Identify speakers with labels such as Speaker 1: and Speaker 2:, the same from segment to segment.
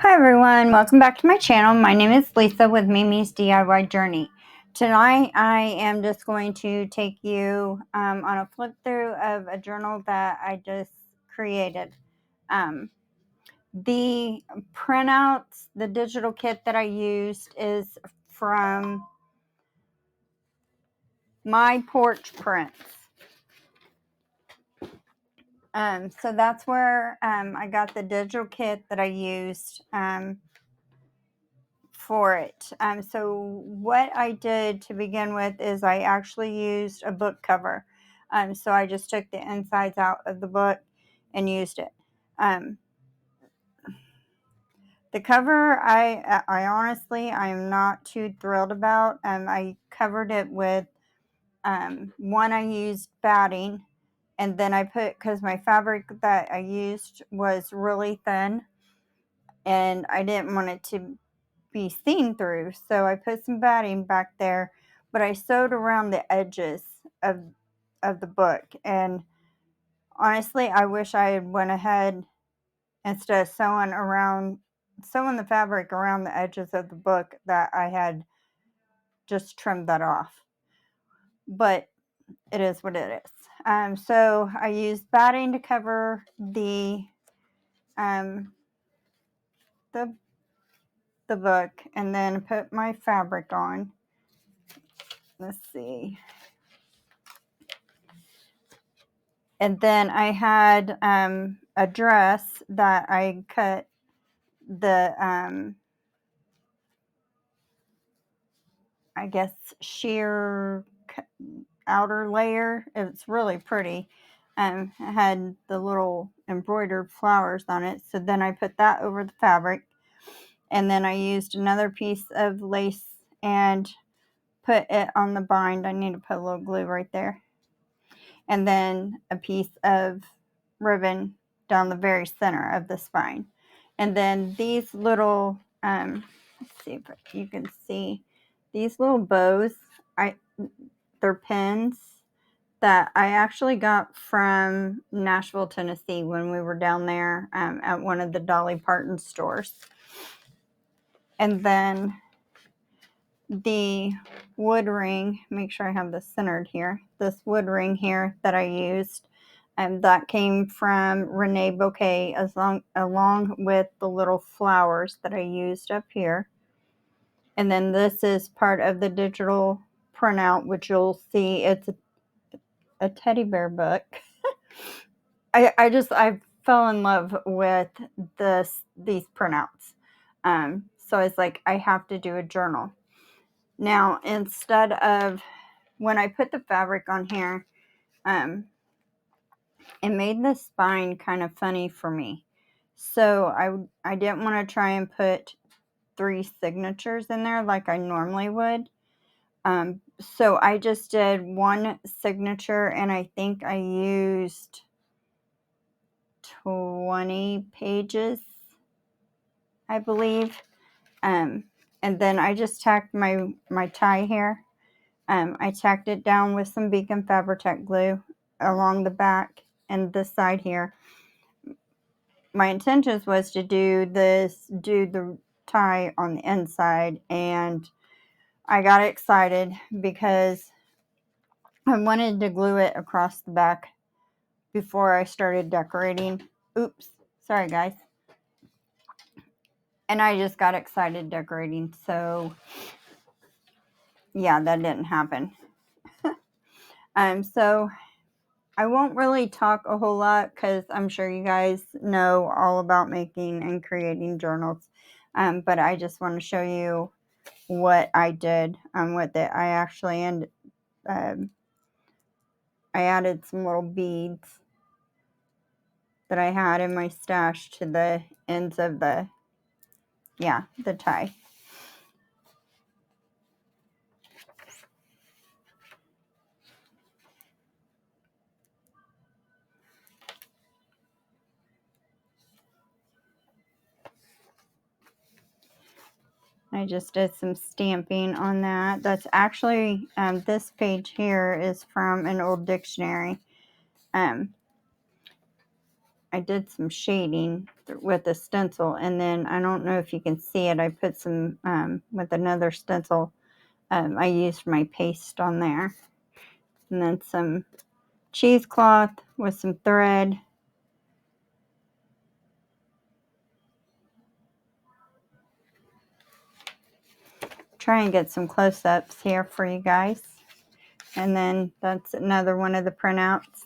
Speaker 1: Hi everyone, welcome back to my channel. My name is Lisa with Mimi's DIY Journey. Tonight I am just going to take you on a flip through of a journal that I just created. The printouts, the digital kit that I used is from My Porch Prints. So that's where I got the digital kit that I used for it. So what I did to begin with is I actually used a book cover. So I just took the insides out of the book and used it. The cover, I honestly, I'm not too thrilled about. I covered it with, one, I used batting, and then I put, because my fabric that I used was really thin, and I didn't want it to be seen through, so I put some batting back there, but I sewed around the edges of the book. And honestly, I wish I had went ahead, instead of sewing the fabric around the edges of the book, that I had just trimmed that off. But it is what it is. So I used batting to cover um, the the book, and then put my fabric on. Let's see. And then I had a dress that I cut the, I guess, sheer outer layer. It's really pretty. It had the little embroidered flowers on it. So then I put that over the fabric. And then I used another piece of lace and put it on the bind. I need to put a little glue right there. And then a piece of ribbon down the very center of the spine. And then these little, let's see if you can see, these little bows, they're pins that I actually got from Nashville, Tennessee, when we were down there at one of the Dolly Parton stores. And then the wood ring, make sure I have this centered here, this wood ring here that I used, that came from Renee Bouquet, along with the little flowers that I used up here. And then this is part of the digital printout, which you'll see it's a teddy bear book. I fell in love with these printouts. So it's like, I have to do a journal. Now, instead of, when I put the fabric on here, it made the spine kind of funny for me. So I didn't want to try and put 3 signatures in there like I normally would. So I just did 1 signature, and I think I used 20 pages, I believe. And then I just tacked my tie here. I tacked it down with some Beacon Fabri-Tac glue along the back and this side here. My intentions was to do the tie on the inside, and I got excited because I wanted to glue it across the back before I started decorating. Oops, sorry guys. And I just got excited decorating, so yeah, that didn't happen. So I won't really talk a whole lot because I'm sure you guys know all about making and creating journals. But I just want to show you what I did with it. I actually I added some little beads that I had in my stash to the ends of the tie. I just did some stamping on that. That's actually, this page here is from an old dictionary. I did some shading with a stencil, and then I don't know if you can see it, I put some with another stencil I used my paste on there, and then some cheesecloth with some thread. Try and get some close-ups here for you guys. And then that's another one of the printouts.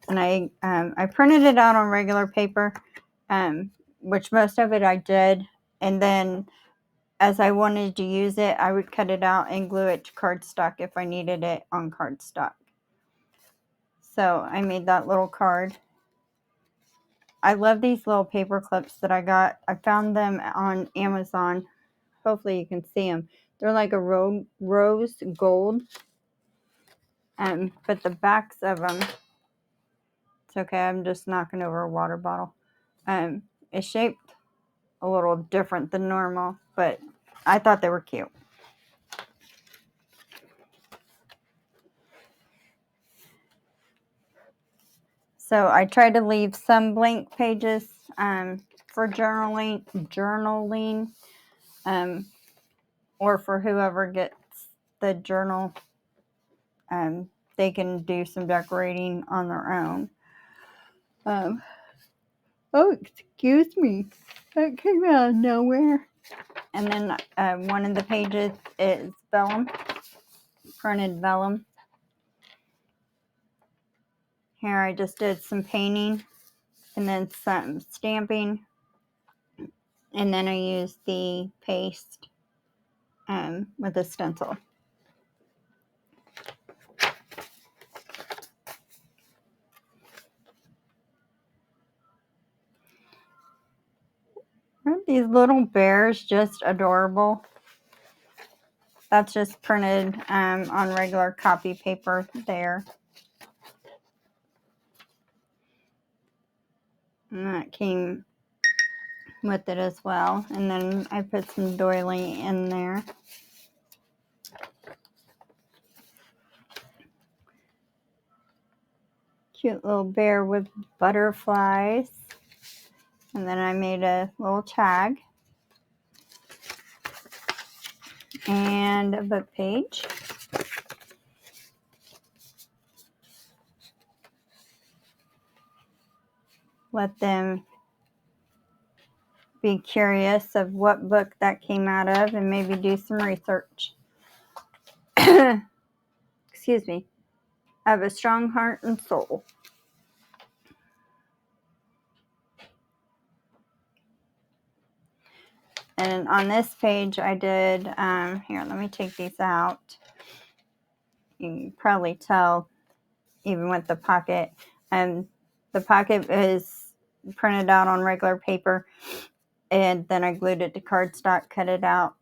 Speaker 1: And I printed it out on regular paper, which most of it I did. And then as I wanted to use it, I would cut it out and glue it to cardstock if I needed it on cardstock. So I made that little card. I love these little paper clips that I got. I found them on Amazon. Hopefully you can see them. They're like a rose gold. But the backs of them, it's okay, I'm just knocking over a water bottle. It's shaped a little different than normal, but I thought they were cute. So I tried to leave some blank pages for journaling, or for whoever gets the journal. They can do some decorating on their own. Oh, excuse me. That came out of nowhere. And then one of the pages is vellum, printed vellum. Here I just did some painting and then some stamping. And then I used the paste with a stencil. Aren't these little bears just adorable? That's just printed on regular copy paper there. And that came with it as well. And then I put some doily in there. Cute little bear with butterflies. And then I made a little tag and a book page. Let them be curious of what book that came out of and maybe do some research. Excuse me. I have a strong heart and soul. And on this page I did, here, let me take these out. You can probably tell even with the pocket. The pocket is printed out on regular paper, and then I glued it to cardstock, cut it out,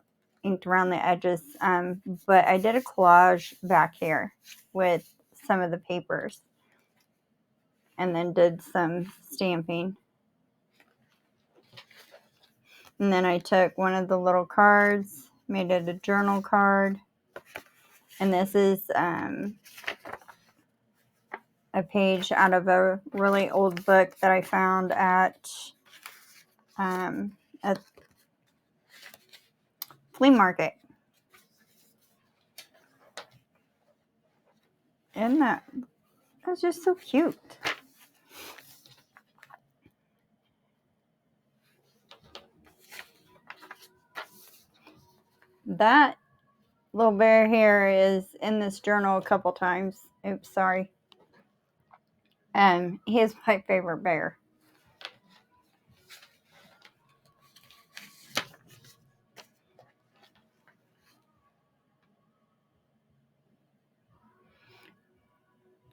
Speaker 1: inked around the edges. But I did a collage back here with some of the papers, and then did some stamping. And then I took one of the little cards, made it a journal card. And this is a page out of a really old book that I found at flea market. And that's just so cute. That little bear here is in this journal a couple times. Oops, sorry. He is my favorite bear.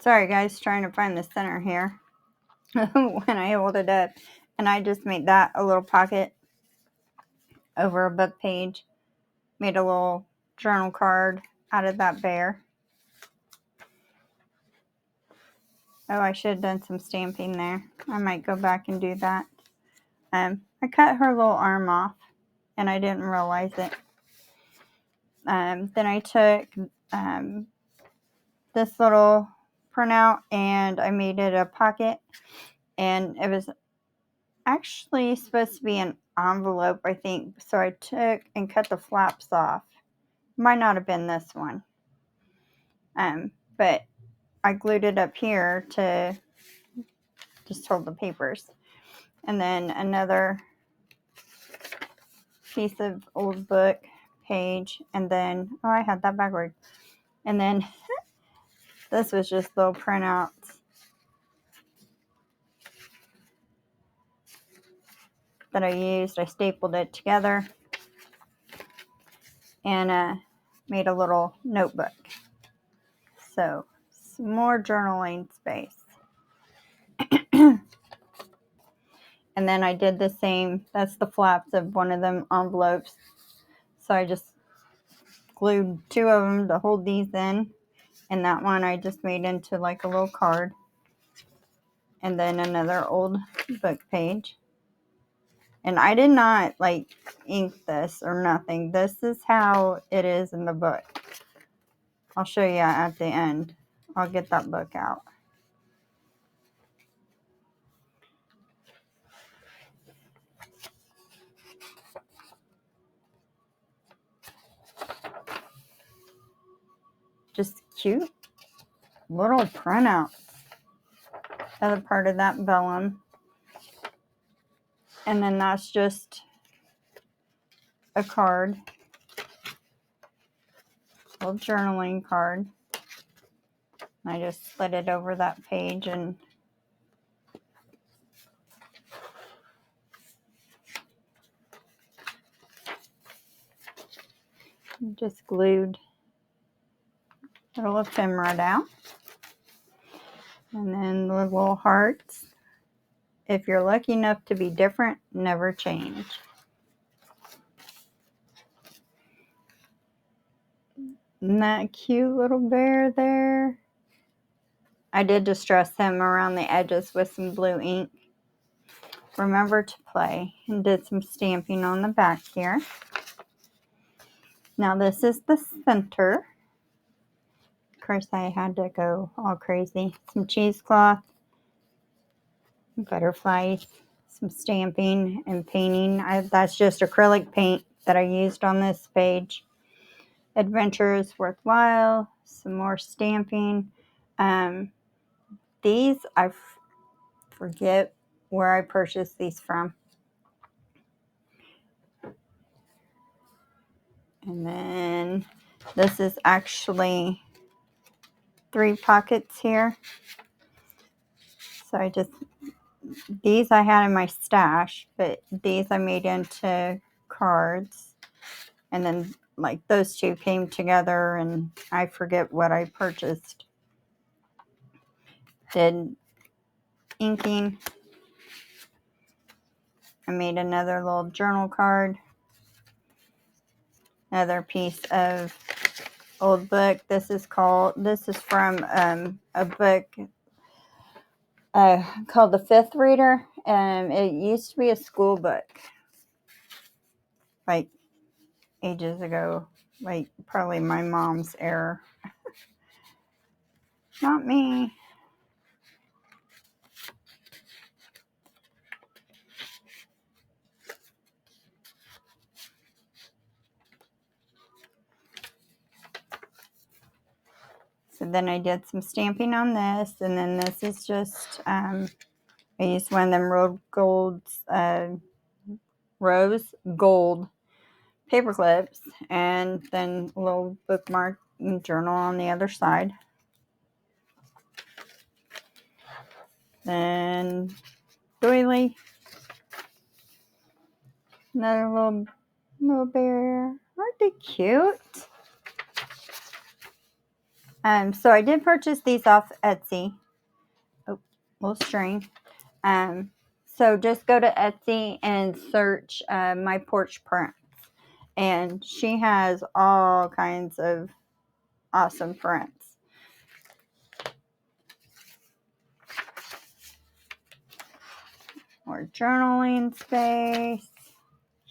Speaker 1: Sorry guys, trying to find the center here when I hold it up. And I just made that a little pocket over a book page. Made a little journal card out of that bear. Oh, I should have done some stamping there. I might go back and do that. I cut her little arm off and I didn't realize it. Then I took this little printout and I made it a pocket, and it was actually supposed to be an envelope, I think. So I took and cut the flaps off. Might not have been this one. But I glued it up here to just hold the papers. And then another piece of old book page. And then, oh, I had that backward. And then this was just little printouts that I used. I stapled it together and made a little notebook. So, some more journaling space. And then I did the same. That's the flaps of one of them envelopes. So I just glued two of them to hold these in. And that one I just made into like a little card. And then another old book page. And I did not like ink this or nothing. This is how it is in the book. I'll show you at the end. I'll get that book out. Just cute little printout. Other part of that vellum. And then that's just a card. A little journaling card. I just slid it over that page and just glued little ephemera down. And then the little hearts. If you're lucky enough to be different, never change. Isn't that cute little bear there? I did distress him around the edges with some blue ink. Remember to play, and did some stamping on the back here. Now this is the center. Of course, I had to go all crazy. Some cheesecloth, butterflies, some stamping and painting. That's just acrylic paint that I used on this page. Adventure is worthwhile. Some more stamping. These, I forget where I purchased these from. And then this is actually 3 pockets here. So these I had in my stash, but these I made into cards. And then like those two came together and I forget what I purchased. Did inking. I made another little journal card. Another piece of old book. This is from a book called The Fifth Reader. It used to be a school book. Like ages ago. Like probably my mom's era. Not me. So then I did some stamping on this, and then this is just, I used one of them rose gold paper clips, and then a little bookmark and journal on the other side. Then doily, another little bear. Aren't they cute? So I did purchase these off Etsy. Oh, little string. So just go to Etsy and search My Porch Prints. And she has all kinds of awesome prints. More journaling space.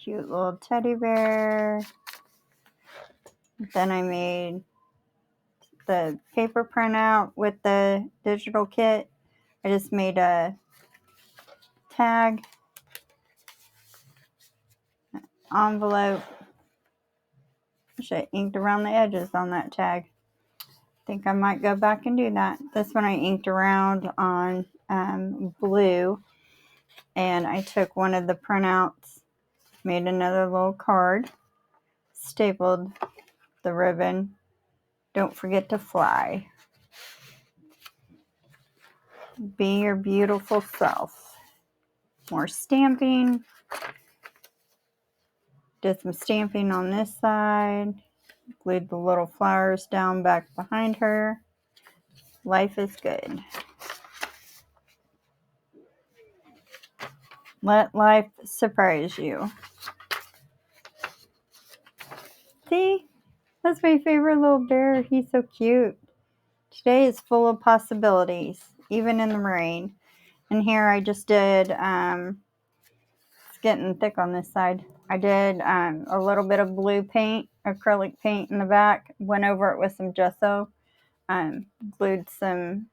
Speaker 1: Cute little teddy bear. Then I made the paper printout with the digital kit. I just made a tag envelope. I should have inked around the edges on that tag. I think I might go back and do that. This one I inked around on blue, and I took one of the printouts, made another little card, stapled the ribbon. Don't forget to fly. Be your beautiful self. More stamping. Did some stamping on this side. Glued the little flowers down back behind her. Life is good. Let life surprise you. See? That's my favorite little bear. He's so cute. Today is full of possibilities, even in the rain. And here I just did, it's getting thick on this side. I did a little bit of blue paint, acrylic paint in the back. Went over it with some gesso. Glued some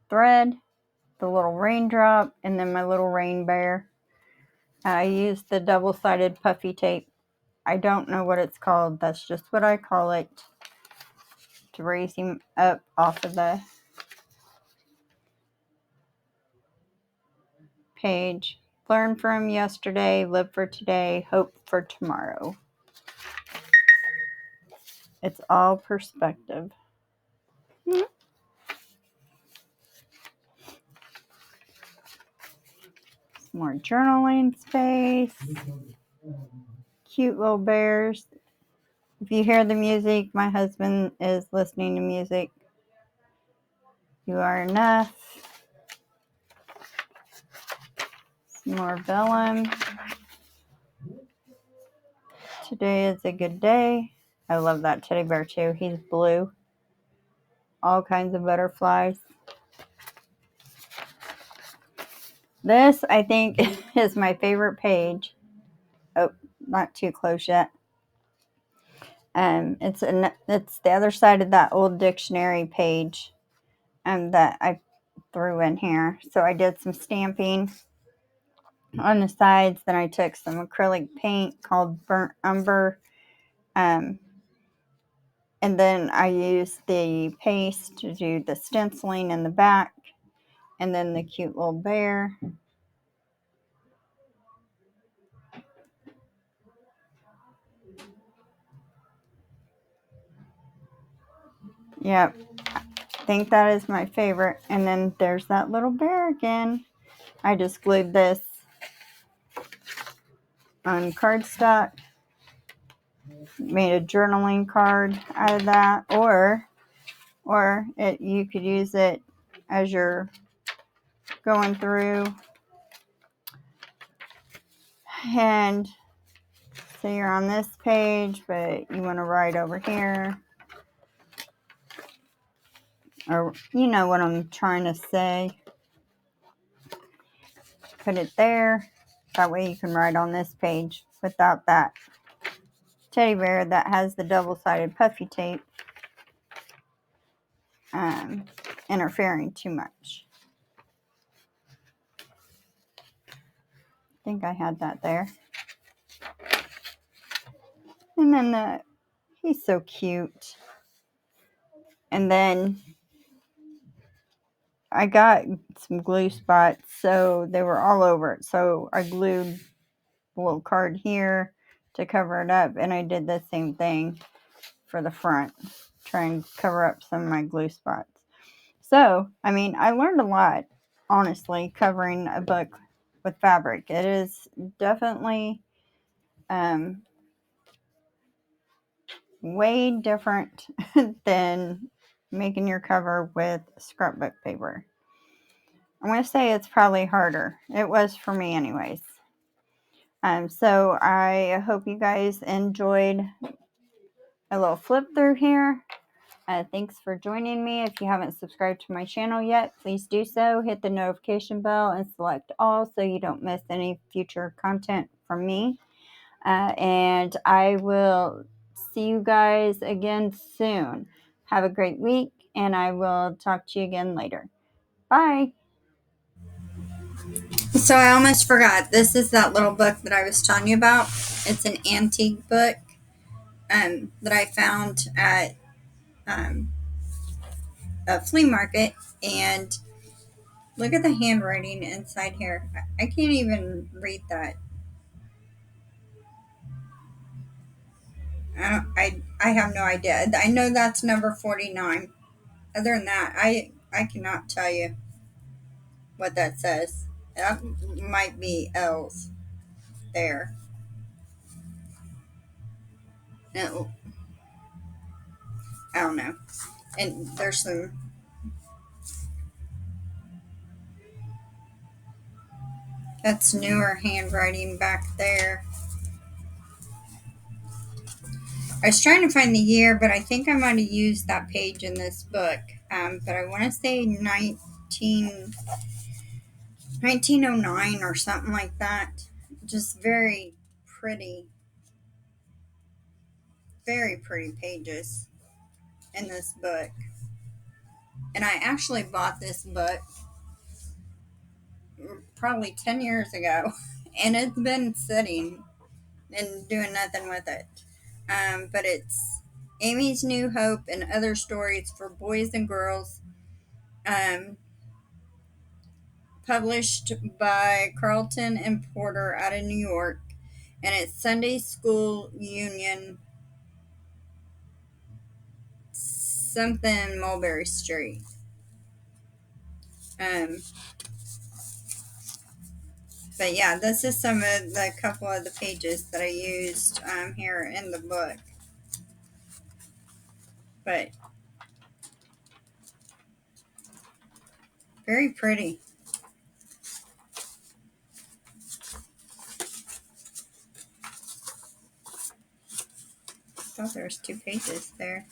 Speaker 1: thread, the little raindrop, and then my little rain bear. I used the double-sided puffy tape. I don't know what it's called. That's just what I call it, to raise him up off of the page. Learn from yesterday, live for today, hope for tomorrow. It's all perspective. Some more journaling space. Cute little bears. If you hear the music, my husband is listening to music. You are enough. Some more vellum. Today is a good day. I love that teddy bear too. He's blue. All kinds of butterflies. This, I think, is my favorite page. Oh, not too close yet. It's the other side of that old dictionary page that I threw in here. So I did some stamping on the sides. Then I took some acrylic paint called Burnt Umber. And then I used the paste to do the stenciling in the back. And then the cute little bear. Yep. I think that is my favorite. And then there's that little bear again. I just glued this on cardstock. Made a journaling card out of that. Or you could use it as you're going through. And so you're on this page, but you want to write over here. Or you know what I'm trying to say. Put it there. That way you can write on this page without that teddy bear that has the double-sided puffy tape interfering too much. I think I had that there. And then he's so cute. And then I got some glue spots, so they were all over it. So I glued a little card here to cover it up, and I did the same thing for the front, try and cover up some of my glue spots. So, I mean, I learned a lot, honestly, covering a book with fabric. It is definitely way different than making your cover with scrapbook paper. I'm going to say it's probably harder. It was for me anyways. So I hope you guys enjoyed a little flip through here. Thanks for joining me. If you haven't subscribed to my channel yet, please do so. Hit the notification bell and select all so you don't miss any future content from me. And I will see you guys again soon. Have a great week, and I will talk to you again later. Bye. So I almost forgot. This is that little book that I was telling you about. It's an antique book that I found at um, a flea market. And look at the handwriting inside here. I can't even read that. I have no idea. I know that's number 49. Other than that, I cannot tell you what that says. That might be L's there. No, I don't know. And there's some. That's newer handwriting back there. I was trying to find the year, but I think I might have used that page in this book. But I want to say 1909 or something like that. Just very pretty pages in this book. And I actually bought this book probably 10 years ago, and it's been sitting and doing nothing with it. But it's Amy's New Hope and Other Stories for Boys and Girls, um, published by Carlton and Porter out of New York, and it's Sunday School Union, something Mulberry Street. Um, but yeah, this is some of the couple of the pages that I used here in the book. But very pretty. I thought there was 2 pages there.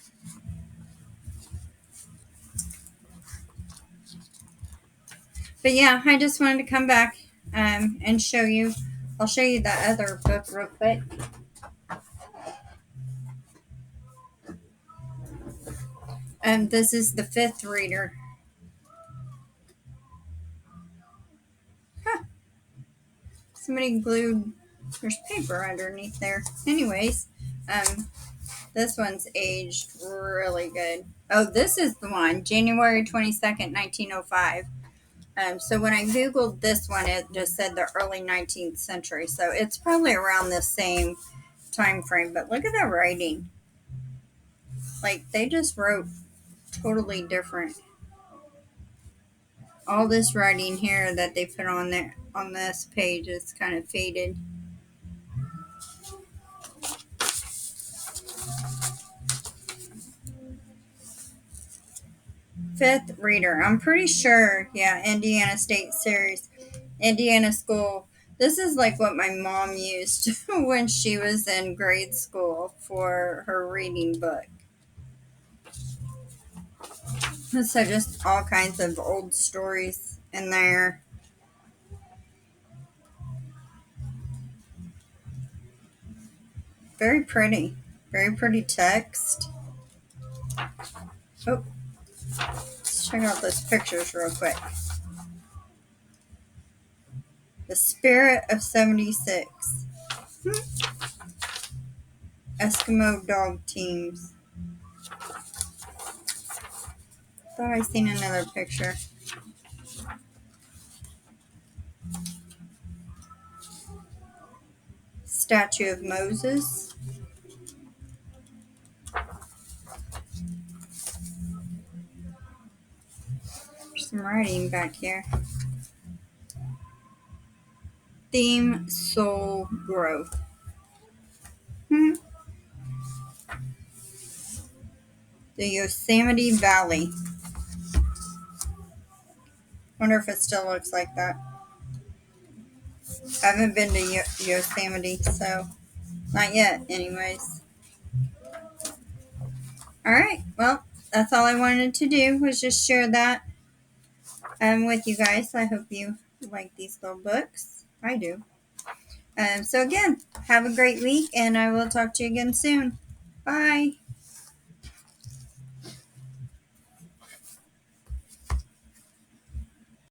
Speaker 1: But yeah, I just wanted to come back and show you. I'll show you that other book real quick. This is the 5th reader. Huh. Somebody glued, there's paper underneath there. Anyways, this one's aged really good. Oh, this is the one, January 22nd, 1905. So when I Googled this one, it just said the early 19th century. So it's probably around the same time frame. But look at that writing. Like, they just wrote totally different. All this writing here that they put on there on this page is kind of faded. Fifth reader. I'm pretty sure, yeah, Indiana State Series, Indiana School. This is like what my mom used when she was in grade school for her reading book. So just all kinds of old stories in there. Very pretty. Very pretty text. Oh, let's check out those pictures real quick. The Spirit of 76. Eskimo dog teams. Thought I seen another picture. Statue of Moses. There's some writing back here. Theme Soul Growth. The Yosemite Valley. Wonder if it still looks like that. I haven't been to Yosemite, so not yet, anyways. Alright, well, that's all I wanted to do was just share that with you guys. I hope you like these little books. I do. So again, have a great week, and I will talk to you again soon. Bye.